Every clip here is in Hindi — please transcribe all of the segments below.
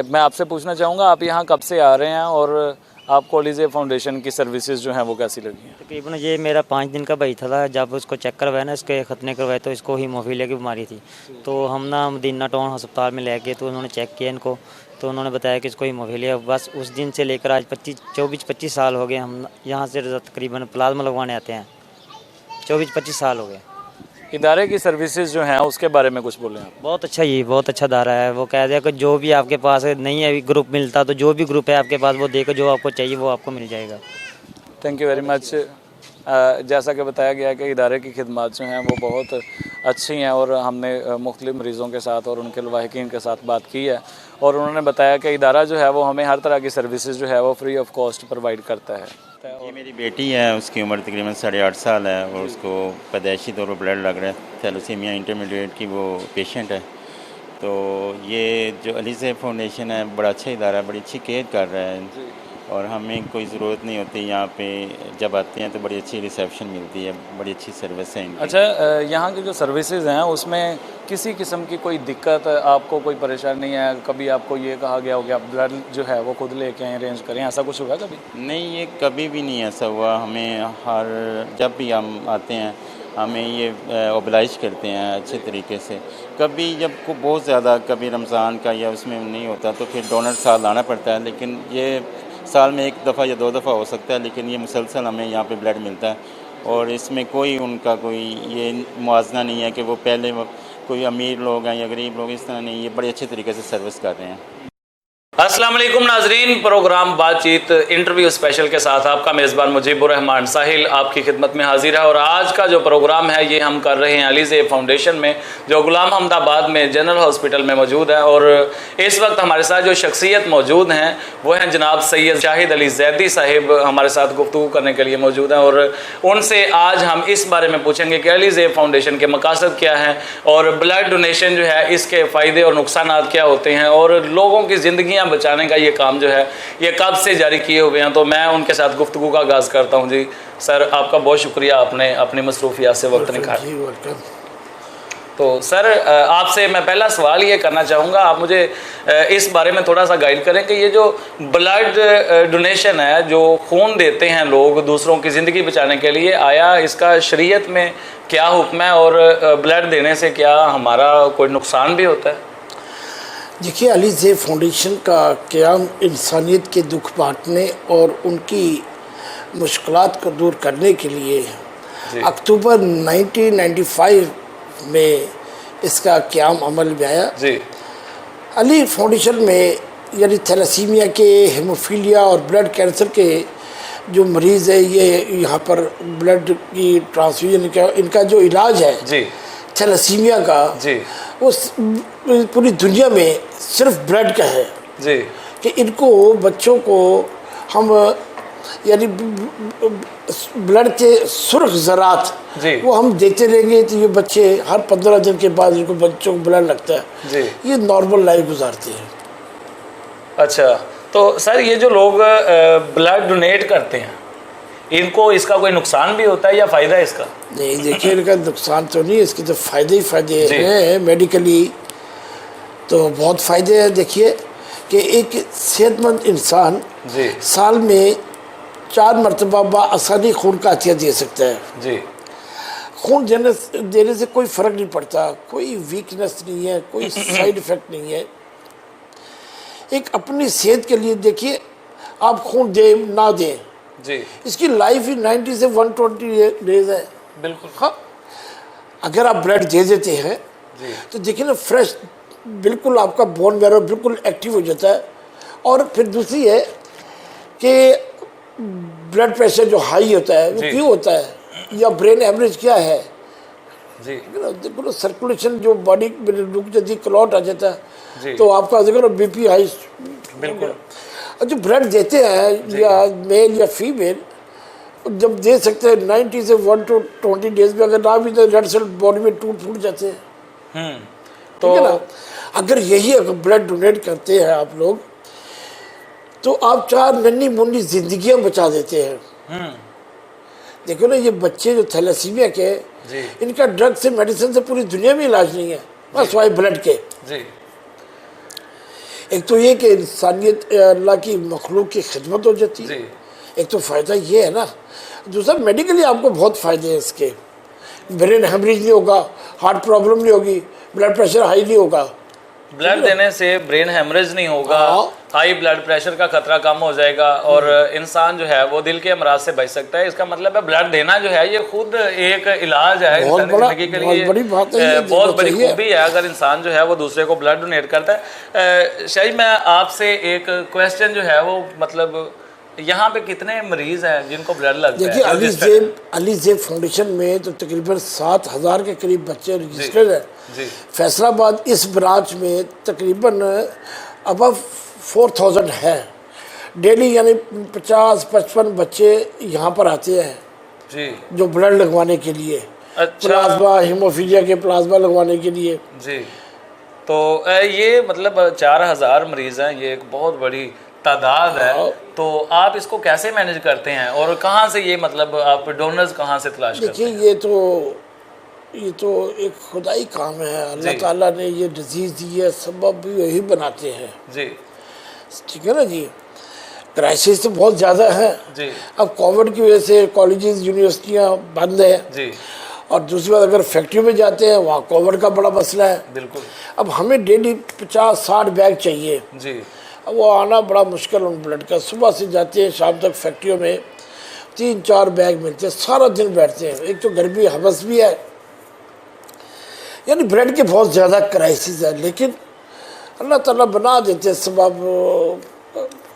मैं आपसे पूछना चाहूँगा, आप यहाँ कब से आ रहे हैं और आपको अलीज़े फाउंडेशन की सर्विसेज जो हैं वो कैसी लगी हैं? तकरीबन ये मेरा 5 दिन का भाई था। जब उसको चेक करवाया ना, इसके खतने करवाए तो इसको हीमोफीलिया की बीमारी थी। तो हम ना मदीना टाउन अस्पताल में ले गए तो उन्होंने चेक किया इनको, तो उन्होंने बताया कि इसको हीमोफीलिया। बस उस दिन से लेकर आज 24-25 साल हो गए हम यहाँ से तकरीबन प्लाज्मा लगवाने आते हैं। 24-25 साल हो गए। इदारे की सर्विसेज जो हैं उसके बारे में कुछ बोलें आप। बहुत अच्छा, ये बहुत अच्छा दायरा है। वो कह दिया कि जो भी आपके पास नहीं है ग्रुप मिलता, तो जो भी ग्रुप है आपके पास वो देखो, जो आपको चाहिए वो आपको मिल जाएगा। Thank you very much. जैसा कि बताया गया कि इदारे की खिदमत जो हैं वो बहुत अच्छी हैं और हमने मुख्तलिफ मरीज़ों के साथ और उनके लवाहिकीन के साथ बात की है और उन्होंने बताया कि इदारा जो है वो हमें हर तरह की सर्विसेज जो है वो फ्री ऑफ कॉस्ट प्रोवाइड करता है। ये मेरी बेटी है, उसकी उम्र तकरीबन 8.5 साल है और उसको पैदाइशी तौर पर ब्लड लग रहा है। थैलेसीमिया इंटरमीडिएट की वो पेशेंट है। तो ये जो अलीज़े फाउंडेशन है बड़ा अच्छा इदारा है, बड़ी अच्छी केयर कर रहा है और हमें कोई ज़रूरत नहीं होती। यहाँ पे जब आते हैं तो बड़ी अच्छी रिसेप्शन मिलती है, बड़ी अच्छी सर्विस है इनकी। अच्छा, यहाँ की जो सर्विसेज हैं उसमें किसी किस्म की कोई दिक्कत आपको, कोई परेशानी नहीं है? कभी आपको ये कहा गया हो कि आप ब्लड जो है वो खुद लेके आएँ, अरेंज करें, ऐसा कुछ हुआ कभी? नहीं, ये कभी भी नहीं ऐसा हुआ। हमें जब भी हम आते हैं हमें ये ओबलाइज करते हैं अच्छे तरीके से। कभी जब को बहुत ज़्यादा कभी रमज़ान का या उसमें नहीं होता तो फिर डोनर साथ लाना पड़ता है, लेकिन ये साल में 1 दफ़ा या 2 दफ़ा हो सकता है, लेकिन ये मुसलसल हमें यहाँ पे ब्लड मिलता है और इसमें कोई उनका कोई ये मुआवजा नहीं है कि वो पहले कोई अमीर लोग हैं या गरीब लोग, इस तरह नहीं। ये बड़े अच्छे तरीके से सर्विस कर रहे हैं। अस्सलाम वालेकुम नाजरीन, प्रोग्राम बातचीत इंटरव्यू स्पेशल के साथ आपका मेज़बान मुजीबुर रहमान साहिल आपकी खिदमत में हाजिर है और आज का जो प्रोग्राम है ये हम कर रहे हैं अलीज़े फाउंडेशन में, जो गुलाम अहमदाबाद में जनरल हॉस्पिटल में मौजूद है। और इस वक्त हमारे साथ जो शख्सियत मौजूद हैं वो हैं जनाब सैयद शाहिद अली जैदी साहिब, हमारे साथ गुफ्तगू करने के लिए मौजूद हैं और उनसे आज हम इस बारे में पूछेंगे कि अलीज़े फाउंडेशन के मकासद क्या हैं और ब्लड डोनेशन जो है इसके फ़ायदे और नुकसान क्या होते हैं और लोगों की ज़िंदगियाँ बचाने का ये काम जो है ये कब से जारी किए हुए हैं। तो मैं उनके साथ गुफ्तगू का आगाज़ करता हूँ। जी सर, आपका बहुत शुक्रिया, आपने अपनी मसरूफियात से वक्त निकाला। तो सर, आपसे मैं पहला सवाल ये करना चाहूँगा, आप मुझे इस बारे में थोड़ा सा गाइड करें कि ये जो ब्लड डोनेशन है, जो खून देते हैं लोग दूसरों की ज़िंदगी बचाने के लिए, आया इसका शरीयत में क्या हुक्म है और ब्लड देने से क्या हमारा कोई नुकसान भी होता है? देखिए, अलीज़े फाउंडेशन का क़याम इंसानियत के दुख बांटने और उनकी मुश्किलात को दूर करने के लिए अक्टूबर 1995 में इसका क़याम अमल में आया। जी। अली फाउंडेशन में यानी थैलेसीमिया के, हेमोफीलिया और ब्लड कैंसर के जो मरीज़ है, ये यहाँ पर ब्लड की ट्रांसफ्यूजन इनका जो इलाज है जी थैलेसीमिया का, जी, वो पूरी दुनिया में सिर्फ ब्लड का है जी, कि इनको बच्चों को हम यानी ब्लड के सुर्ख ज़रात वो हम देते रहेंगे तो ये बच्चे हर 15 दिन के बाद इनको बच्चों को ब्लड लगता है जी, ये नॉर्मल लाइफ गुजारते हैं। अच्छा, तो सर ये जो लोग ब्लड डोनेट करते हैं इनको इसका कोई नुकसान भी होता है या फ़ायदा है इसका? नहीं, देखिए, इनका नुकसान तो नहीं, इसके तो फ़ायदे ही फ़ायदे हैं। मेडिकली तो बहुत फ़ायदे हैं। देखिए कि एक सेहतमंद इंसान साल में 4 मरतबा बाआसानी खून का अतिया दे सकता है। जी। खून देने से कोई फ़र्क नहीं पड़ता, कोई वीकनेस नहीं है, कोई साइड इफ़ेक्ट नहीं है। एक अपनी सेहत के लिए देखिए, आप खून दें ना दें जी, इसकी लाइफ ही 90 से 120 डेज है। बिल्कुल। हाँ, अगर आप ब्लड दे देते हैं तो देखिए ना, फ्रेश बिल्कुल आपका बोन मैरो बिल्कुल एक्टिव हो जाता है। और फिर दूसरी है कि ब्लड प्रेशर जो हाई होता है वो क्यों होता है, या ब्रेन एवरेज क्या है जी, देखो ना, सर्कुलेशन जो बॉडी में रुक जाती है, क्लॉट आ जाता है, तो आपका देखो ना बीपी हाई। बिल्कुल। और जो ब्लड देते हैं या मेल या फीमेल, जब दे सकते हैं 90 से 120 डेज में, अगर ना भी तो रेड सेल बॉडी में टूट फूट जाते हैं। तो ठीक है ना, अगर यही अगर ब्लड डोनेट करते हैं आप लोग तो आप 4 नन्ही मुन्नी जिंदगियां बचा देते हैं। देखो ना, ये बच्चे जो थैलेसीमिया के, इनका ड्रग से, मेडिसिन से पूरी दुनिया में इलाज नहीं है, बस वाई ब्लड के। जी। एक तो ये कि इंसानियत अल्लाह की मखलूक की खिदमत हो जाती है, जी। एक तो फ़ायदा ये है ना। दूसरा मेडिकली आपको बहुत फ़ायदे हैं इसके, ब्रेन हेमरेज नहीं होगा, हार्ट प्रॉब्लम नहीं होगी, ब्लड प्रेशर हाई नहीं होगा। ब्लड देने से ब्रेन हेमरेज नहीं होगा, हाँ। हाई ब्लड प्रेशर का खतरा कम हो जाएगा और इंसान जो है वो दिल के अमराज से बच सकता है। इसका मतलब है ब्लड देना जो है ये खुद एक इलाज है बहुत इंसानी बड़ा- जिंदगी के बहुत लिए। बड़ी बात है, ये बहुत देना बड़ी चाहिए। खूबी है अगर इंसान जो है वो दूसरे को ब्लड डोनेट करता है। शायद मैं आपसे एक क्वेश्चन जो है वो मतलब यहाँ पे कितने मरीज हैं जिनको ब्लड लगता देखिए है? अली जेब फाउंडेशन में तो तकरीबन 7,000 के करीब बच्चे रजिस्टर्ड हैं। जी। फैसलाबाद इस ब्रांच में तकरीबन अबव 4,000 है डेली, यानी 50-55 बच्चे यहाँ पर आते हैं जी। जो ब्लड लगवाने के लिए, अच्छा। प्लाज्मा हीमोफीलिया के प्लाज्मा लगवाने के लिए। जी। तो ये मतलब 4,000 मरीज हैं, ये एक बहुत बड़ी तादाद है। तो आप इसको कैसे मैनेज करते हैं और कहाँ से ये मतलब आप डोनर्स कहाँ से तलाश करते देखिए हैं? ये तो एक खुदाई काम है, अल्लाह जी। ताला ने ये डिजीज़ दी है, सबब भी वही बनाते हैं, जी। ठीक है ना जी। क्राइसिस तो बहुत ज़्यादा है। जी। अब कोविड की वजह से कॉलेजेस यूनिवर्सिटियाँ बंद हैं, जी। और दूसरी बात अगर फैक्ट्री में जाते हैं वहाँ कोविड का बड़ा मसला है। बिल्कुल। अब हमें डेली 50-60 बैग चाहिए, जी। अब वो आना बड़ा मुश्किल उन ब्लड का। सुबह से जाते हैं शाम तक फैक्ट्रियों में 3-4 बैग मिलते हैं, सारा दिन बैठते हैं। एक तो गर्मी हवस भी है, यानी ब्लड के बहुत ज़्यादा क्राइसिस है, लेकिन अल्लाह ताला बना देते हैं सबब,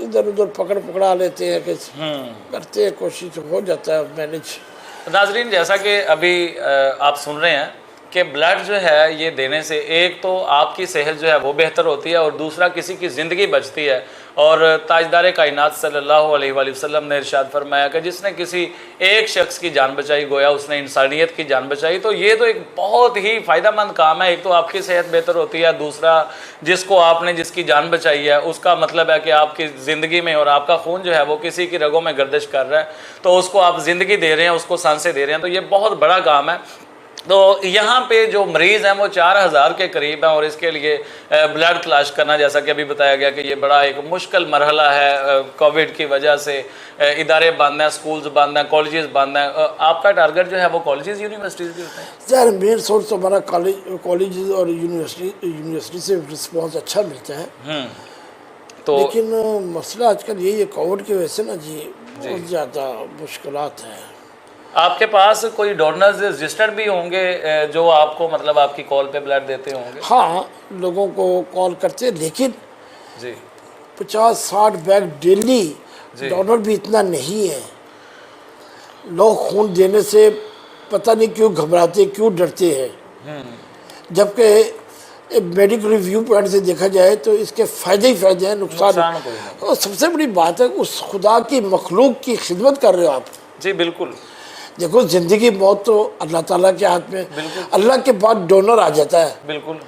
इधर उधर पकड़ा लेते हैं कि करते हैं, कोशिश हो जाता है मैनेज। नाजरीन, जैसा कि अभी आप सुन रहे हैं कि ब्लड जो है ये देने से एक तो आपकी सेहत जो है वो बेहतर होती है और दूसरा किसी की ज़िंदगी बचती है। और ताजदार कायनात सल्लल्लाहु अलैहि वसल्लम ने इरशाद फरमाया कि जिसने किसी एक शख्स की जान बचाई गोया उसने इंसानियत की जान बचाई। तो ये तो एक बहुत ही फ़ायदेमंद काम है। एक तो आपकी सेहत बेहतर होती है, दूसरा जिसको आपने जिसकी जान बचाई है उसका मतलब है कि आपकी ज़िंदगी में और आपका खून जो है वो किसी की रगों में गर्दिश कर रहा है, तो उसको आप ज़िंदगी दे रहे हैं, उसको सांसें दे रहे हैं। तो ये बहुत बड़ा काम है। तो यहाँ पे जो मरीज़ हैं वो 4,000 के करीब हैं और इसके लिए ब्लड तलाश करना, जैसा कि अभी बताया गया कि ये बड़ा एक मुश्किल मरहला है। कोविड की वजह से इदारे बंद हैं, स्कूल्स बंद हैं, कॉलेजेस बंद हैं। आपका टारगेट जो है वो कॉलेजेस यूनिवर्सिटीज़ भी होते हैं? सर मेन सोर्स तो हमारा कॉलेज और यूनिवर्सिटी से रिस्पॉन्स अच्छा मिलता है। तो लेकिन मसला आजकल यही है कोविड की वजह से ना जी बहुत ज़्यादा मुश्किलात हैं। आपके पास कोई डोनर्स रजिस्टर्ड भी होंगे जो आपको मतलब आपकी कॉल पे ब्लड देते होंगे? हाँ, लोगों को कॉल करते हैं, लेकिन जी। 50-60 बैग डेली जी। डोनर भी इतना नहीं है। लोग खून देने से पता नहीं क्यों घबराते, क्यों डरते हैं, जबकि मेडिकल रिव्यू पॉइंट से देखा जाए तो इसके फ़ायदे ही फ़ायदे हैं, नुकसान कोई नहीं। और सबसे बड़ी बात है उस खुदा की मखलूक की खिदमत कर रहे हो आप। जी बिल्कुल। देखो ज़िंदगी मौत तो अल्लाह ताला के हाथ में, बिल्कुल। अल्लाह के बाद डोनर आ जाता है, बिल्कुल।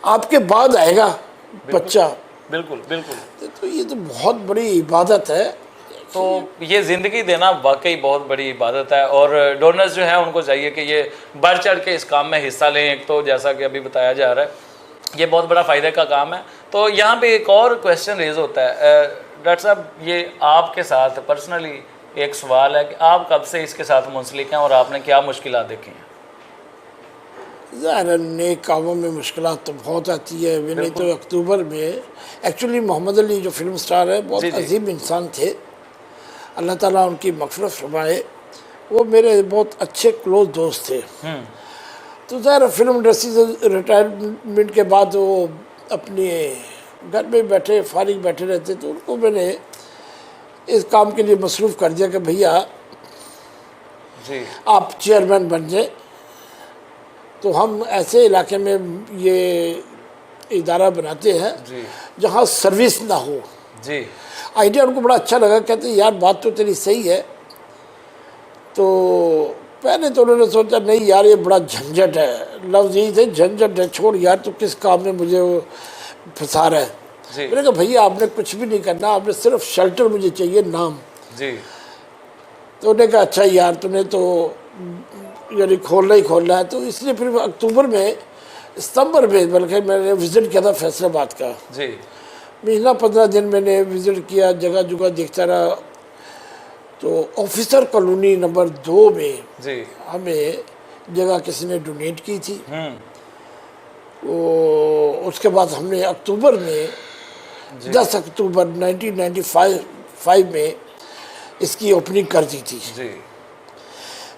आपके बाद आएगा बच्चा। बिल्कुल बिल्कुल। तो ये तो बहुत बड़ी इबादत है। तो ये ज़िंदगी देना वाकई बहुत बड़ी इबादत है और डोनर्स जो हैं उनको चाहिए कि ये बढ़ चढ़ के इस काम में हिस्सा लें। एक तो जैसा कि अभी बताया जा रहा है ये बहुत बड़ा फ़ायदे का काम है। तो यहाँ पे एक और क्वेश्चन रेज होता है डॉक्टर साहब, ये आपके साथ पर्सनली एक सवाल है कि आप कब से इसके साथ मुंसलिक हैं और आपने क्या मुश्किलात देखी हैं? ज़ाहिर नेक कामों में मुश्किलात तो बहुत आती है। मैंने तो अक्टूबर में एक्चुअली मोहम्मद अली जो फिल्म स्टार है बहुत जी, जी। अजीब इंसान थे, अल्लाह ताला उनकी मग़फ़िरत फरमाए। वो मेरे बहुत अच्छे क्लोज दोस्त थे। तो ज़ाहिर फिल्म इंडस्ट्री से रिटायरमेंट के बाद वो अपने घर में बैठे फारिग बैठे रहते, तो उनको मैंने इस काम के लिए मसरूफ़ कर दिया कि भैया जी। आप चेयरमैन बन जाए। तो हम ऐसे इलाके में ये इदारा बनाते हैं जी। जहाँ सर्विस ना हो। जी। आइडिया उनको बड़ा अच्छा लगा, कहते यार बात तो तेरी सही है। तो पहले तो उन्होंने सोचा नहीं यार ये बड़ा झंझट है, लफ्ज़ यही थे झंझट है, छोड़ यार तो किस काम में मुझे वो फंसा रहा है। जी। मैंने कहा भैया आपने कुछ भी नहीं करना, आपने सिर्फ शेल्टर मुझे चाहिए, नाम। जी। तो उन्होंने कहा अच्छा यार तूने तो यानी खोलना ही खोलना है। तो इसलिए फिर अक्टूबर में सितंबर में बल्कि मैंने विज़िट किया था फैसलाबाद का। जी। महीना 15 दिन मैंने विज़िट किया, जगह जगह देखता रहा। तो ऑफिसर कॉलोनी नंबर 2 में जी हमें जगह किसी ने डोनेट की थी। वो उसके बाद हमने अक्टूबर में 10 अक्टूबर 1995 में इसकी ओपनिंग कर दी थी। जी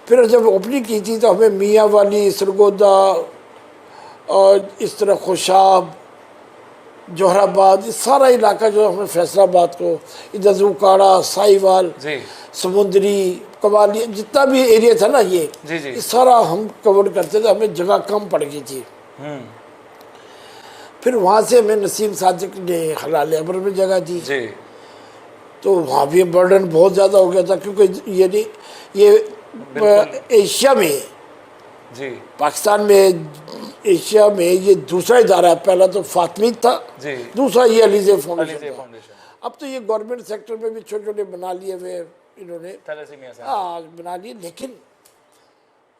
फिर जब ओपनिंग की थी तो हमें मियाँ वाली, सरगोदा और इस तरह खुशाब, जोहराबाद, ये सारा इलाका जो हमें फैसलाबाद को, इधर से उकाड़ा, साहिवाल, जी समुद्री, कवाली, जितना भी एरिया था ना ये जी जी ये सारा हम कवर करते थे। हमें जगह कम पड़ गई थी। फिर वहाँ से हमें नसीम सादिक ने हलाल अमर में जगह दी। जी तो वहाँ भी बर्डन बहुत ज़्यादा हो गया था, क्योंकि ये एशिया में, जी पाकिस्तान में, एशिया में ये दूसरा इदारा है। पहला तो फातमीद था, जी दूसरा ये अलीज़े फाउंडेशन अलीज़े था। फाउंडेशन अब तो ये गवर्नमेंट सेक्टर में भी छोटे छोटे बना लिए हुए इन्होंने, थैलेसीमिया से। हाँ बना लिए। लेकिन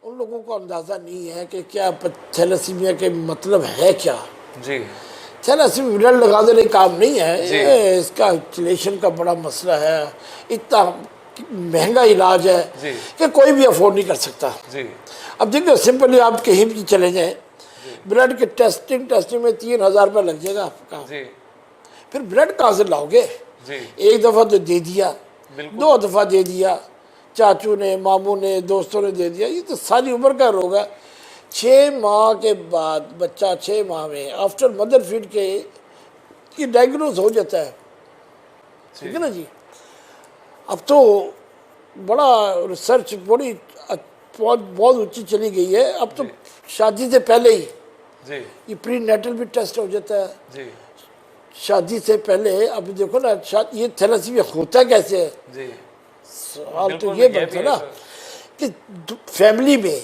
उन लोगों को अंदाज़ा नहीं है कि क्या थैलेसीमिया के मतलब है क्या। जी थैलेसीमिया ब्लड लगा देने काम नहीं है, ये इसका चलेशन का बड़ा मसला है। इतना महंगा इलाज है जी कि कोई भी अफोर्ड नहीं कर सकता। जी अब देखिए, सिंपली आप कहीं भी चले जाएं, ब्लड के टेस्टिंग में 3,000 रुपये लग जाएगा आपका। जी फिर ब्लड कहाँ से लाओगे? जी एक दफ़ा तो दे दिया, बिल्कुल। 2 दफ़ा दे दिया, चाचू ने, मामू ने, दोस्तों ने दे दिया, ये तो सारी उम्र का रोग है। 6 माह के बाद बच्चा 6 माह में आफ्टर मदर फीड के ये डायग्नोज हो जाता है, ठीक है ना जी। अब तो बड़ा रिसर्च बड़ी बहुत ऊंची चली गई है। अब तो शादी से पहले ही जी ये प्री नेटल भी टेस्ट हो जाता है, जी शादी से पहले। अब देखो ना, ये थैलेसीमिया होता कैसे है? जी सवाल तो बिल्कुल, ये भी बनता है ना कि फैमिली में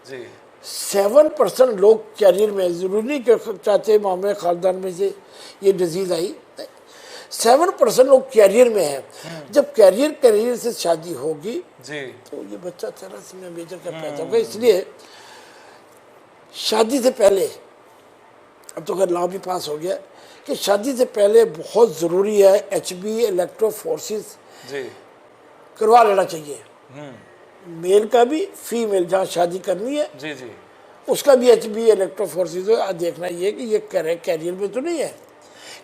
जी 7% लोग कैरियर में, जरूरी नहीं कि चाचे मामे खानदान में से ये डिजीज आई, 7% लोग कैरियर में है। जब कैरियर से शादी होगी जी तो ये बच्चा थैलेसीमिया मेजर का पैदा होगा। इसलिए शादी से पहले, अब तो खैर लॉ भी पास हो गया कि शादी से पहले बहुत ज़रूरी है HB इलेक्ट्रोफोरेसिस जी करवा लेना चाहिए। मेल का भी, फीमेल जहाँ शादी करनी है जी जी उसका भी HB इलेक्ट्रोफोरेसिस हो। देखना ये कि ये कैरियर में तो नहीं है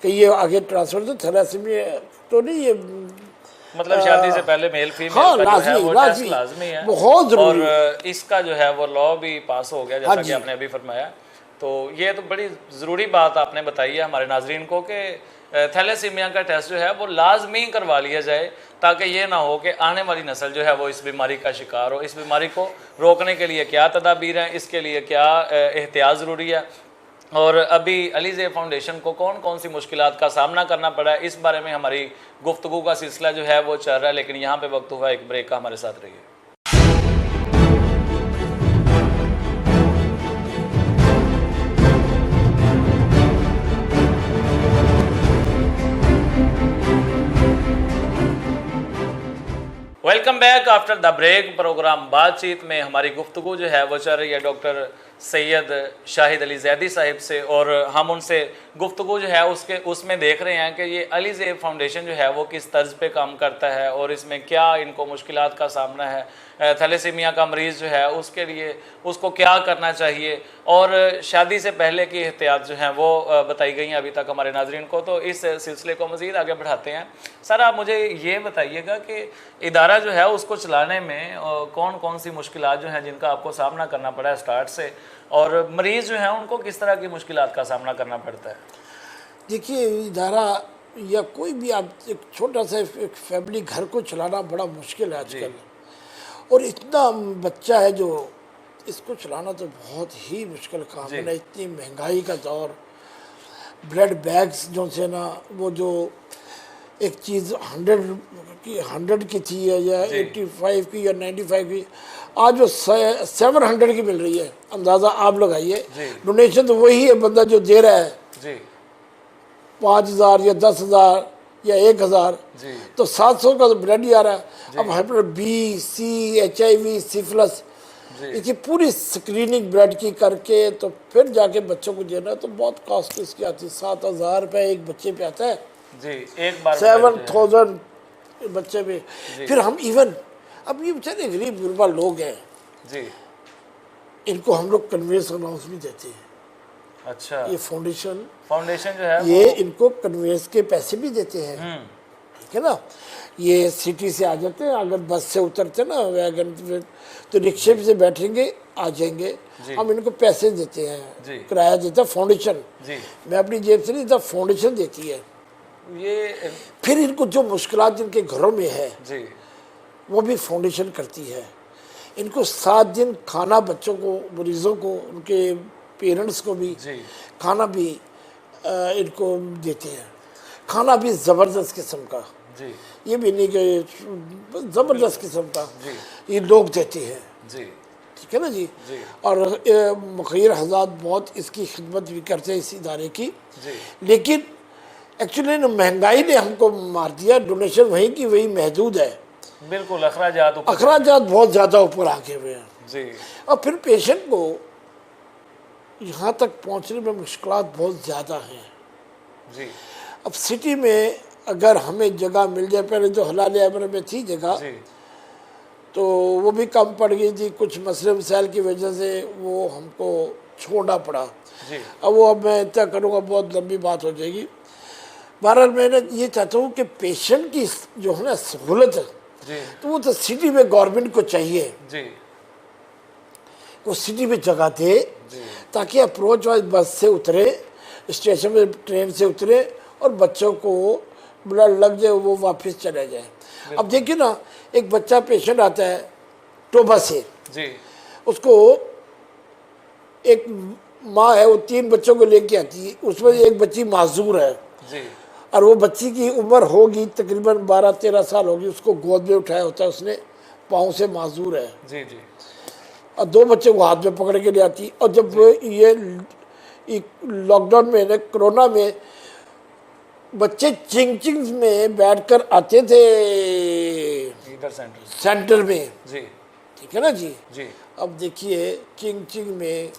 कि ये आगे ट्रांसफर, तो थैलेसीमिया तो नहीं ये, मतलब शादी से पहले मेल फीमेल हाँ, का जो है वो टेस्ट लाजमी, लाजमी है, बहुत जरूरी और इसका जो है वो लॉ भी पास हो गया, जैसा हाँ कि जी। आपने अभी फरमाया। तो ये तो बड़ी ज़रूरी बात आपने बताई है हमारे नाजरीन को कि थैलेसीमिया का टेस्ट जो है वो लाजमी करवा लिया जाए, ताकि ये ना हो कि आने वाली नस्ल जो है वो इस बीमारी का शिकार हो। इस बीमारी को रोकने के लिए क्या तदाबीर हैं, इसके लिए क्या एहतियात ज़रूरी है, और अभी अलीज़े फाउंडेशन को कौन कौन सी मुश्किलात का सामना करना पड़ा है, इस बारे में हमारी गुफ्तगू का सिलसिला जो है वो चल रहा है। लेकिन यहाँ पे वक्त हुआ एक ब्रेक का, हमारे साथ रहिए। Welcome back after the break. Programme बातचीत में हमारी गुफ्तगू जो है वो चल रही है डॉक्टर सैयद शाहिद अली जैदी साहिब से, और हम उनसे गुफ्तगू जो है उसमें देख रहे हैं कि ये अलीज़े फाउंडेशन जो है वो किस तर्ज पे काम करता है और इसमें क्या इनको मुश्किलात का सामना है। थैलेसीमिया का मरीज़ जो है उसके लिए उसको क्या करना चाहिए, और शादी से पहले की एहतियात जो हैं वो बताई गई हैं अभी तक हमारे नाजरीन को। तो इस सिलसिले को मज़ीद आगे बढ़ाते हैं। सर, आप मुझे ये बताइएगा कि इदारा जो है उसको चलाने में कौन कौन सी मुश्किलात जो हैं जिनका आपको सामना करना पड़ा है स्टार्ट से, और मरीज़ जो हैं उनको किस तरह की मुश्किलात का सामना करना पड़ता है? देखिए, इदारा या कोई भी आप एक छोटा सा एक फैमिली घर को चलाना बड़ा मुश्किल है आजकल, और इतना बच्चा है जो इसको चलाना तो बहुत ही मुश्किल काम है ना। इतनी महंगाई का दौर, ब्लड बैग्स जो से ना, वो जो एक चीज़ 100 की थी या 85 की या 95 की, आज वो 700 की मिल रही है। अंदाज़ा आप लगाइए। डोनेशन तो वही है, बंदा जो दे रहा है जी 5,000 या 10,000 या 1,000, तो 700 का तो ब्लड ही आ रहा है। अब hepatitis B, C, HIV, syphilis, जी। इसकी पूरी स्क्रीनिंग ब्लड की करके तो फिर जाके बच्चों को देना, तो बहुत कॉस्ट इसकी आती है। 7,000 रुपये एक बच्चे पे आता है, जी, एक बार में 7,000 बच्चे पे। जी। फिर हम इवन, अब ये बेचारे गरीब गुरबा लोग हैं, जी, इनको हम लोग कन्वेंस अनाउंस भी देते हैं। अच्छा, ये फाउंडेशन फाउंडेशन जो है ये वो इनको कन्वेंस के पैसे भी देते हैं, ठीक है ना। ये सिटी से आ जाते हैं, अगर बस से उतरते ना वैगन में, तो रिक्शे से बैठेंगे आ जाएंगे, जी। हम इनको पैसे देते जी। हैं, किराया देता है फाउंडेशन। जी, मैं अपनी जेब से नहीं देता, फाउंडेशन देती है। ये फिर इनको जो मुश्किलात जिनके घरों में है जी, वो भी फाउंडेशन करती है। इनको 7 दिन खाना बच्चों को, मरीजों को, उनके पेरेंट्स को भी जी, खाना भी इनको देते हैं। खाना भी ज़बरदस्त किस्म का, जी, ये भी नहीं कि ज़बरदस्त किस्म का जी, ये लोग देते हैं, जी, ठीक है ना जी। जी, और मुखिर हज़ात बहुत इसकी खिदमत भी करते हैं इस इदारे की। जी, लेकिन एक्चुअली महंगाई ने हमको मार दिया, डोनेशन वहीं की वही महदूद है, बिल्कुल अखराजात ऊपर। अखराजात बहुत ज़्यादा ऊपर आके हुए हैं। जी, और फिर पेशेंट को यहाँ तक पहुँचने में मुश्किलात बहुत ज़्यादा हैं। जी, अब सिटी में अगर हमें जगह मिल जाए, पहले जो हलाल अमर में थी जगह, जी, तो वो भी कम पड़ गई थी, कुछ मसले मसाइल की वजह से वो हमको छोड़ना पड़ा। जी, अब मैं इतना करूँगा बहुत लंबी बात हो जाएगी। बहरहाल मैं ये चाहता हूँ कि पेशेंट की जो है ना सहूलत है, जी, तो वो तो सिटी में गवर्नमेंट को चाहिए, जी, वो सिटी में जगह दे, जी, ताकि अप्रोच वाइज बस से उतरे, स्टेशन में ट्रेन से उतरे और बच्चों को ब्लड लग जाए, वो वापस चले जाए। अब देखिए ना, एक बच्चा पेशेंट आता है टोबा से, जी, उसको एक माँ है, वो 3 बच्चों को लेके आती है, उसमें एक बच्ची माजूर है, जी, और वो बच्ची की उम्र होगी तकरीबन 12-13 साल होगी, उसको गोद में उठाया होता है उसने, पाँव से माजूर है, जी, जी, और 2 बच्चे को हाथ में पकड़ के ले आती। और जब ये लॉकडाउन में ना, कोरोना में, बच्चे चिंग में बैठकर आते थे इधर सेंटर। सेंटर में, जी, ठीक है ना जी। जी, अब देखिए चिंग में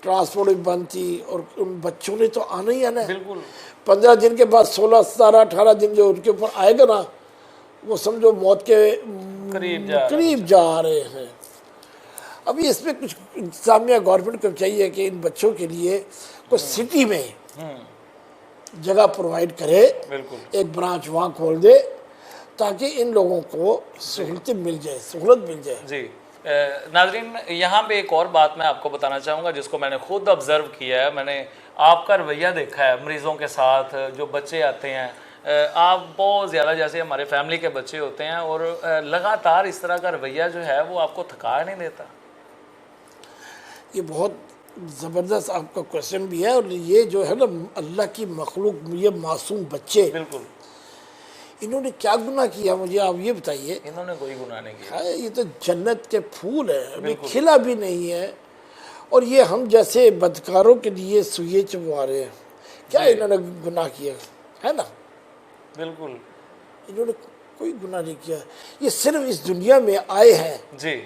ट्रांसपोर्ट भी बंद थी, और उन बच्चों ने तो आना ही आना है। बिल्कुल। 15 दिन के बाद 16, 17, 18 दिन जो उनके ऊपर आएगा ना, वो समझो मौत के करीब जा रहे हैं। अभी इसमें कुछ इंतजामिया गवर्नमेंट को चाहिए कि इन बच्चों के लिए कुछ सिटी में जगह प्रोवाइड करे, बिल्कुल। एक ब्रांच वहाँ खोल दे, ताकि इन लोगों को सहूलतें मिल जाए, सहूलत मिल जाए। जी, नाजरीन यहाँ पे एक और बात मैं आपको बताना चाहूँगा, जिसको मैंने खुद ऑब्ज़र्व किया है। मैंने आपका रवैया देखा है मरीज़ों के साथ, जो बच्चे आते हैं, आप बहुत ज़्यादा जैसे हमारे फैमिली के बच्चे होते हैं, और लगातार इस तरह का रवैया जो है वो आपको थका नहीं देता? ये बहुत ज़बरदस्त आपका क्वेश्चन भी है। और ये जो है ना, अल्लाह की मखलूक, ये मासूम बच्चे, बिल्कुल। इन्होंने क्या गुनाह किया, मुझे आप ये बताइए। इन्होंने कोई गुनाह नहीं किया। है, ये तो जन्नत के फूल है, अभी बिल्कुल। खिला भी नहीं है, और ये हम जैसे बदकारों के लिए सुइए चुभवा रहे हैं। क्या इन्होंने गुनाह किया है ना? बिल्कुल इन्होंने कोई गुनाह नहीं किया, ये सिर्फ इस दुनिया में आए हैं जी।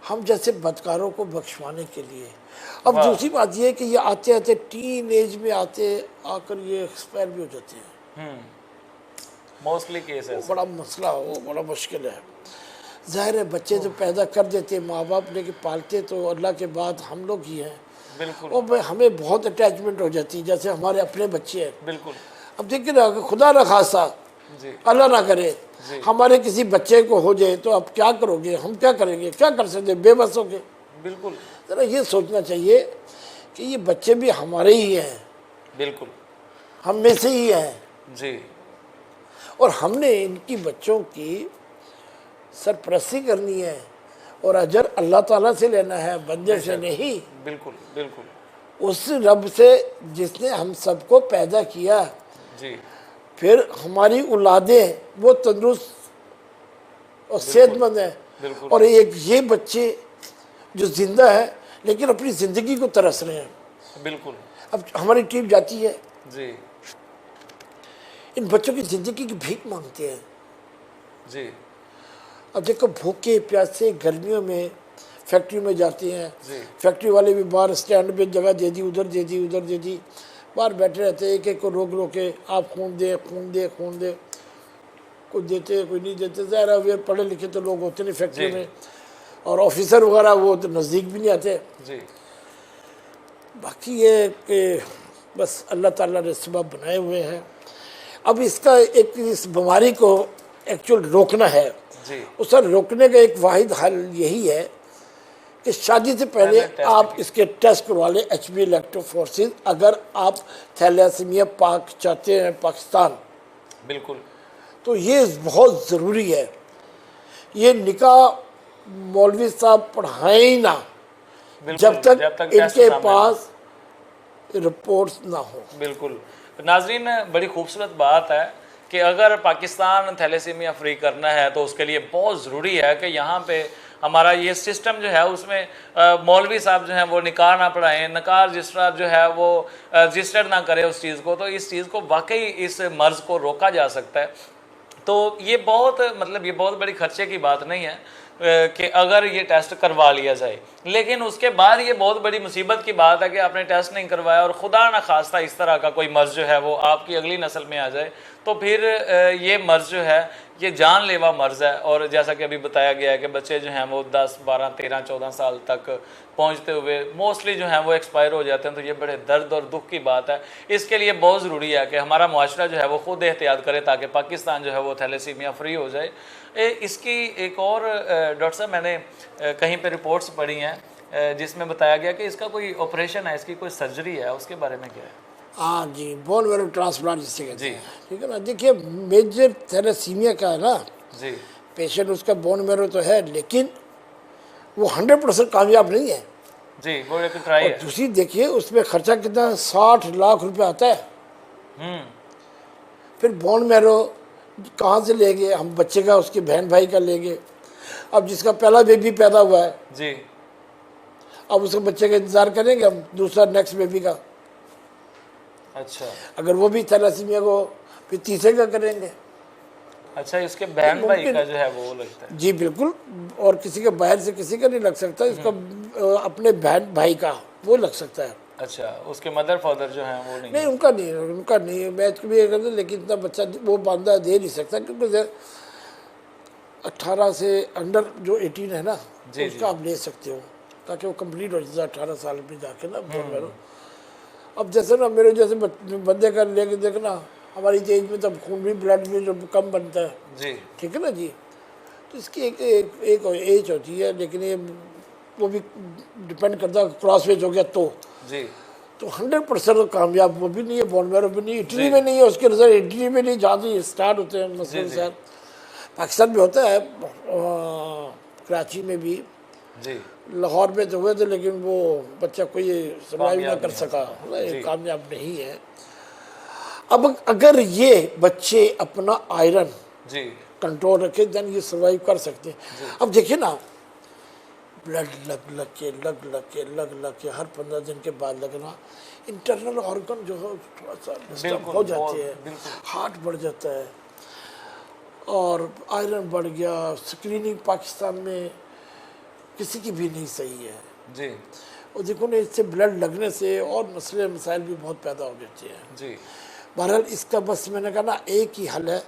हम जैसे बदकारों को बख्शवाने के लिए। अब वाह। दूसरी बात ये है कि ये आते आते टीन एज में आकर ये एक्सपायर भी हो जाते हैं। Mostly cases. बड़ा मसला हो, बड़ा मुश्किल है। जाहिर है बच्चे तो पैदा कर देते हैं माँ बाप, लेकिन पालते तो अल्लाह के बाद हम लोग ही हैं, बिल्कुल और हमें बहुत अटैचमेंट हो जाती है, जैसे हमारे अपने बच्चे हैं। बिल्कुल अब देखिए ना, खुदा न खासा, जी अल्लाह ना करे, हमारे किसी बच्चे को हो जाए तो अब क्या करोगे, हम क्या करेंगे, क्या कर सकते, बेबस हो गए। बिल्कुल जरा ये सोचना चाहिए कि ये बच्चे भी हमारे ही हैं, बिल्कुल हम में से ही हैं, जी। और हमने इनकी बच्चों की सरपरस्ती करनी है, और अजर अल्लाह ताला से लेना है, बंदे से नहीं। बिल्कुल बिल्कुल उस रब से जिसने हम सबको पैदा किया, जी। फिर हमारी औलादें वो तंदुरुस्त और सेहतमंद है, बिल्कुल और एक ये बच्चे जो जिंदा है लेकिन अपनी ज़िंदगी को तरस रहे हैं। बिल्कुल अब हमारी टीम जाती है, जी इन बच्चों की ज़िंदगी की भीख मांगते हैं। जी। अब देखो, भूखे प्यासे गर्मियों में फैक्ट्री में जाती हैं, जी। फैक्ट्री वाले भी बाहर स्टैंड पे जगह दे दी, उधर दे दी, उधर दे दी, बाहर बैठे रहते हैं, एक एक को रोक रोक के आप खून दे, खून दे, खून दे, कोई देते कोई नहीं देते। ज़ाहिर है वे पढ़े लिखे तो लोग होते नहीं फैक्ट्री जी। में, और ऑफिसर वगैरह वो तो नज़दीक भी नहीं आते। जी बाकी ये कि बस अल्लाह ताला ने सबब बनाए हुए हैं। अब इसका एक इस बीमारी को एक्चुअल रोकना है, जी उसे रोकने का एक वाहिद हल यही है कि शादी से पहले आप इसके टेस्ट करवा लें, HB इलेक्ट्रोफोरेसिस। अगर आप थैलेसीमिया पाक चाहते हैं पाकिस्तान, बिल्कुल तो ये बहुत ज़रूरी है। ये निकाह मौलवी साहब पढ़ाएं ही ना बिल्कुल, जब तक टेस्ट इनके सामने पास रिपोर्ट्स ना हो। बिल्कुल। नाजरीन, बड़ी खूबसूरत बात है कि अगर पाकिस्तान थैलेसीमिया फ्री करना है तो उसके लिए बहुत ज़रूरी है कि यहाँ पे हमारा ये सिस्टम जो है उसमें मौलवी साहब जो हैं वो निकाह ना पढ़ाएं, निकाह रजिस्ट्रार जो है वो रजिस्टर्ड ना करे उस चीज़ को, तो इस चीज़ को वाकई इस मर्ज़ को रोका जा सकता है। तो ये बहुत मतलब ये बहुत बड़ी खर्चे की बात नहीं है कि अगर ये टेस्ट करवा लिया जाए, लेकिन उसके बाद ये बहुत बड़ी मुसीबत की बात है कि आपने टेस्ट नहीं करवाया और खुदा न खास्ता इस तरह का कोई मर्ज़ जो है वो आपकी अगली नस्ल में आ जाए, तो फिर ये मर्ज़ जो है ये जानलेवा मर्ज़ है। और जैसा कि अभी बताया गया है कि बच्चे जो हैं वो 10, 12, 13, 14 साल तक पहुंचते हुए मोस्टली जो हैं वो एक्सपायर हो जाते हैं। तो ये बड़े दर्द और दुख की बात है। इसके लिए बहुत ज़रूरी है कि हमारा मुआशरा जो है वो खुद एहतियात करे ताकि पाकिस्तान जो है वो थैलेसीमिया फ्री हो जाए। इसकी एक और डॉक्टर साहब मैंने कहीं पे रिपोर्ट्स पढ़ी हैं जिसमें बताया गया कि इसका कोई ऑपरेशन है, इसकी कोई सर्जरी है, उसके बारे में क्या है? हाँ जी, बोन मैरो ट्रांसप्लांट जिससे कहते जी। हैं, ठीक है ना। देखिए मेजर थैलेसीमिया का है ना जी पेशेंट, उसका बोन मैरो तो है लेकिन वो 100% कामयाब नहीं है। जी, वो एक ट्राई और है। दूसरी देखिए उसमें खर्चा कितना, 60 लाख रुपए आता है। फिर बोन मैरो कहाँ से लेंगे हम? बच्चे का, उसके बहन भाई का लेंगे। अब जिसका पहला बेबी पैदा हुआ है, जी अब उसके बच्चे का इंतज़ार करेंगे हम दूसरा नेक्स्ट बेबी का। अच्छा अगर वो भी थैलेसीमिया को, फिर तीसरे का करेंगे। अच्छा, इसके बहन भाई का जो है वो लगता है। जी बिल्कुल, और किसी के बाहर से किसी का नहीं लग सकता, इसका अपने बहन भाई का वो लग सकता है। अच्छा, उसके मदर फादर जो हैं वो नहीं? नहीं उनका नहीं। मैं इसको भी ये करता, लेकिन इतना बच्चा वो बांधा दे नहीं सकता क्योंकि 18 से अंडर जो 18 है ना, जी, उसका आप ले सकते हो ताकि वो कंप्लीट हो जाए 18 साल में जाके ना। अब जैसे ना मेरे जैसे बंदे का लेके देखना, हमारी एज में तब खून भी, ब्लड भी जो कम बनता है, जी ठीक है ना जी। तो इसकी एक एज होती है, लेकिन ये वो भी डिपेंड करता है क्रॉस वेज हो गया जी तो 100% कामयाब वो भी नहीं है, बोन मैरो भी नहीं। इटली में नहीं है उसके रिजल्ट, इटली में नहीं, जहाँ से स्टार्ट होते हैं मसलन सर। पाकिस्तान में होता है, कराची में भी, जी लाहौर में तो हुए थे, लेकिन वो बच्चा कोई सर्वाइव ना कर सका, जी। कामयाब नहीं है। अब अगर ये बच्चे अपना आयरन जी कंट्रोल रखे देन ये सर्वाइव कर सकते हैं। अब देखिए ना, ब्लड लग के हर 15 दिन के बाद लगना, इंटरनल ऑर्गन जो है थोड़ा सा डिस्टर्ब बिल्कुल, हो जाते बहुत, हैं, बिल्कुल। हार्ट बढ़ जाता है और आयरन बढ़ गया। स्क्रीनिंग पाकिस्तान में किसी की भी नहीं सही है। जी और देखो ना, इससे ब्लड लगने से और मसले मसाइल भी बहुत पैदा हो जाते हैं। जी बहरहाल इसका बस मैंने कहा ना एक ही हल है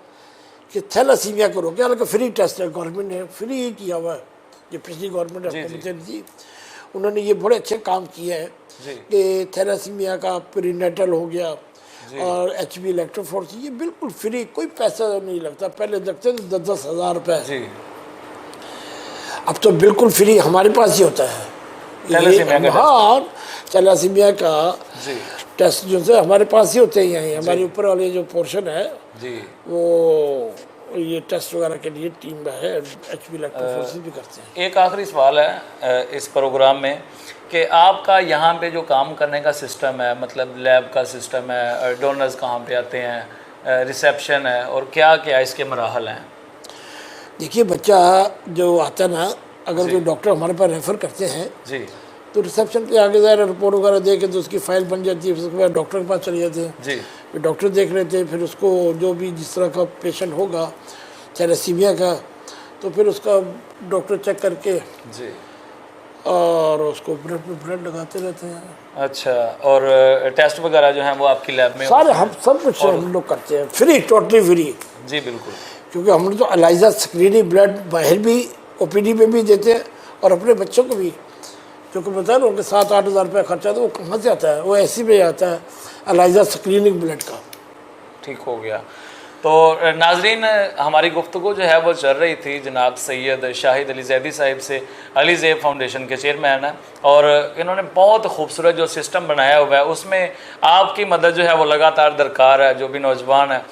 कि थैलेसीमिया को रोके। हालांकि फ्री टेस्ट है, गवर्नमेंट ने फ्री ही किया हुआ है, ये पिछली गवर्नमेंट जी, हुकूमत थी, उन्होंने ये बड़े अच्छे काम किए हैं जी कि थैलेसीमिया का प्रीनेटल हो गया और HB इलेक्ट्रोफोरेसिस, ये बिल्कुल फ्री, कोई पैसा नहीं लगता। पहले लगते थे 10-10 हज़ार रुपये, जी अब तो बिल्कुल फ्री हमारे पास ही होता है। थैलेसीमिया का हाँ, थैलेसीमिया का जी टेस्ट जो है हमारे पास ही होते हैं। यहीं हमारे ऊपर वाले जो पोर्शन है जी वो ये टेस्ट वगैरह के लिए टीम है, HB इलेक्ट्रोफोरेसिस भी करते हैं। एक आखिरी सवाल है इस प्रोग्राम में कि आपका यहाँ पे जो काम करने का सिस्टम है, मतलब लैब का सिस्टम है, डोनर्स कहाँ पे आते हैं, रिसेप्शन है, और क्या क्या इसके मराहल हैं? देखिए बच्चा जो आता है ना, अगर कोई डॉक्टर हमारे पास रेफ़र करते हैं जी तो रिसेप्शन पे आगे ज़रा रिपोर्ट वगैरह दे के तो उसकी फ़ाइल बन जाती है। फिर उसके बाद डॉक्टर के पास चले जाते हैं, जी फिर डॉक्टर देख लेते हैं। फिर उसको जो भी जिस तरह का पेशेंट होगा थैलेसीमिया का, तो फिर उसका डॉक्टर चेक करके जी और उसको ब्लड पे ब्लड लगाते रहते हैं। अच्छा, और टेस्ट वगैरह जो हैं वो आपकी लैब में? सारे हम सब कुछ हम लोग करते हैं फ्री, टोटली फ्री। जी बिल्कुल। क्योंकि हमने तो एलाइजा स्क्रीनिंग ब्लड बाहर भी ओपीडी में भी देते हैं और अपने बच्चों को भी, क्योंकि बता रहा हूँ कि 7-8 हज़ार रुपया खर्चा, तो वो कहाँ से आता है? वो ऐसी में आता है एलाइजा स्क्रीनिंग ब्लड का। ठीक हो गया। तो नाजरीन, हमारी गुफ्तगू जो है वो चल रही थी जनाब सैयद शाहिद अली जैदी साहिब से। अली ज़ैब फाउंडेशन के चेयरमैन हैं और इन्होंने बहुत खूबसूरत जो सिस्टम बनाया हुआ है उसमें आपकी मदद जो है वो लगातार दरकार है। जो भी नौजवान है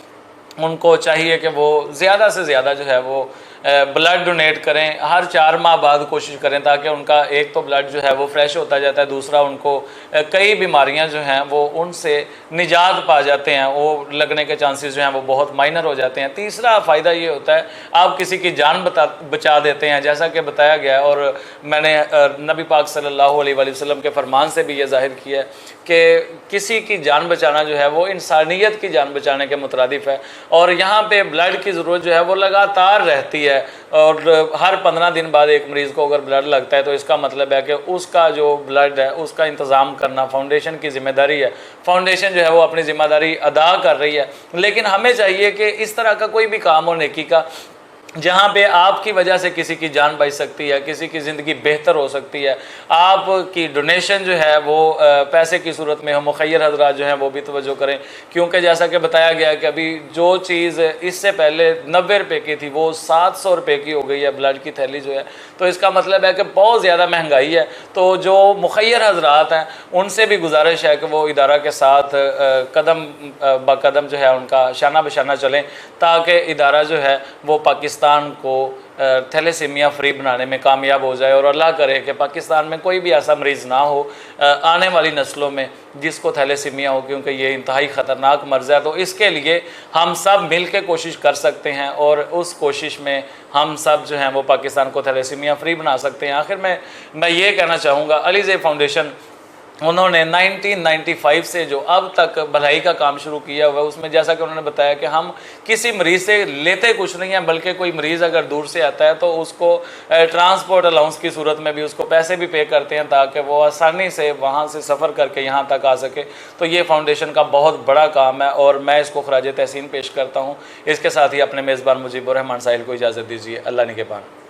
उनको चाहिए कि वो ज़्यादा से ज़्यादा जो है वो ब्लड डोनेट करें। हर 4 माह बाद कोशिश करें ताकि उनका एक तो ब्लड जो है वो फ्रेश होता जाता है, दूसरा उनको कई बीमारियां जो हैं वो उनसे निजात पा जाते हैं, वो लगने के चांसेस जो हैं वो बहुत माइनर हो जाते हैं। तीसरा फ़ायदा ये होता है आप किसी की जान बचा देते हैं, जैसा कि बताया गया है। और मैंने नबी पाक सल्लल्लाहु अलैहि वसल्लम के फरमान से भी ये जाहिर किया है कि किसी की जान बचाना जो है वो इंसानियत की जान बचाने के मुतरादिफ है। और यहाँ पे ब्लड की ज़रूरत जो है वो लगातार रहती है और हर 15 दिन बाद एक मरीज़ को अगर ब्लड लगता है तो इसका मतलब है कि उसका जो ब्लड है उसका इंतज़ाम करना फाउंडेशन की ज़िम्मेदारी है। फाउंडेशन जो है वो अपनी ज़िम्मेदारी अदा कर रही है, लेकिन हमें चाहिए कि इस तरह का कोई भी काम हो नेकी का जहाँ पे आपकी वजह से किसी की जान बच सकती है, किसी की ज़िंदगी बेहतर हो सकती है, आपकी डोनेशन जो है वो पैसे की सूरत में हो। मुखैर हजरात जो हैं वो भी तवज्जो करें, क्योंकि जैसा कि बताया गया कि अभी जो चीज़ इससे पहले 90 रुपये की थी वो 700 रुपये की हो गई है ब्लड की थैली जो है। तो इसका मतलब है कि बहुत ज़्यादा महंगाई है। तो जो मुखैर हजरात हैं उनसे भी गुजारिश है कि वो इदारा के साथ कदम ब कदम जो है उनका शाना बशाना चलें, ताकि इदारा जो है वो पाकिस्तान को थैलेसीमिया फ्री बनाने में कामयाब हो जाए। और अल्लाह करे कि पाकिस्तान में कोई भी ऐसा मरीज़ ना हो आने वाली नस्लों में जिसको थैलेसीमिया हो, क्योंकि ये इंतहाई ख़तरनाक मर्ज़ है। तो इसके लिए हम सब मिल के कोशिश कर सकते हैं और उस कोशिश में हम सब जो हैं वो पाकिस्तान को थैलेसीमिया फ्री बना सकते हैं। आखिर में मैं ये कहना चाहूँगा, अली ज़ैब फाउंडेशन उन्होंने 1995 से जो अब तक भलाई का काम शुरू किया हुआ है उसमें जैसा कि उन्होंने बताया कि हम किसी मरीज़ से लेते कुछ नहीं है, बल्कि कोई मरीज़ अगर दूर से आता है तो उसको ट्रांसपोर्ट अलाउंस की सूरत में भी उसको पैसे भी पे करते हैं ताकि वो आसानी से वहाँ से सफ़र करके यहाँ तक आ सके। तो ये फाउंडेशन का बहुत बड़ा काम है और मैं इसको खराज तहसीन पेश करता हूँ। इसके साथ ही अपने मेज़बान मुजीबुर रहमान साहिल को इजाज़त दीजिए। अल्लाह निगहबान।